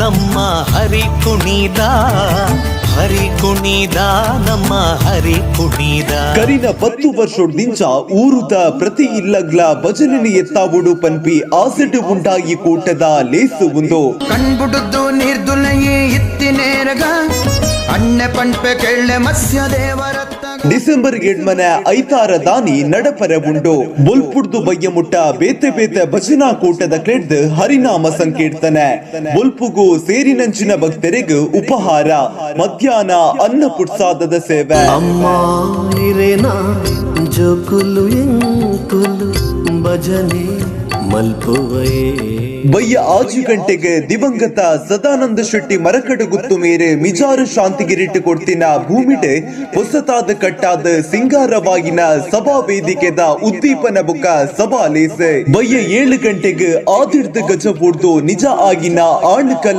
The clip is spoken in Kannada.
ನಮ್ಮ ಹರಿ ಕುಣಿದ ನಮ್ಮ ಹರಿ ಕುಣಿದ ಕರಿನ 10 ವರ್ಷದಿಂದ ಊರುದ ಪ್ರತಿ ಇಲ್ಲಗ್ಲ ಭಜನೆ ಎತ್ತಾವುಡು ಪನ್ಪಿ ಆಸೆಟ್ ಉಂಟಾಗಿ ಕೂಟದ ಲೇಸು ಉಂದು ಕಣ್ಬುಡುದು ನೀರ್ದುಲಯೇ ಇತ್ತಿನೇರಗ ಅಣ್ಣೆ ಪಂಪೆ ಕೆಳ್ಳೆ ಮತ್ಸ್ಯ ದೇವರತ್ತ ಡಿಸೆಂಬರ್ 7 ಐತಾರ ದಾನಿ ನಡಪರ ಉಂಡು ಬೊಲ್ಪುಡ್ದು ಬಯ್ಯ ಮುಟ್ಟ ಬೇತೆ ಬೇತೆ ಭಜನಾ ಕೂಟದ ಕ್ರೆಡ್ ಹರಿನಾಮ ಸಂಕೀರ್ತನೆ ಬೊಲ್ಪುಗು ಸೇರಿನಂಚಿನ ಭಕ್ತರಿಗೂ ಉಪಹಾರ ಮಧ್ಯಾಹ್ನ ಅನ್ನ ಪುಟ್ಸಾದದ ಸೇವೆ ಅಮ್ಮ ಇರೇನಾ ಜೋಕುಲು ಎಂಕುಲು ಭಜನೆ ಮಲ್ಪುವಯೇ ಬಯ್ಯ 6 ಗಂಟೆಗೆ ದಿವಂಗತ ಸದಾನಂದ ಶೆಟ್ಟಿ ಮರಕಡಗುತ್ತು ಮೇರೆ ಮಿಜಾರು ಶಾಂತಿಗಿರಿಟ್ಟು ಕೊಡ್ತಿನ ಭೂಮಿಡೆ ಹೊಸತಾದ ಕಟ್ಟಾದ ಸಿಂಗಾರವಾಗಿನ ಸಭಾ ವೇದಿಕೆದ ಉದ್ದೀಪನ ಬುಕ್ಕ ಸಭಾ ಲೇಸೆ ಬಯ್ಯ 7 ಗಂಟೆಗೆ ಆದಿರ್ದ ಗಜ ಬೂಡ್ದು ನಿಜ ಆಗಿನ ಆಣ್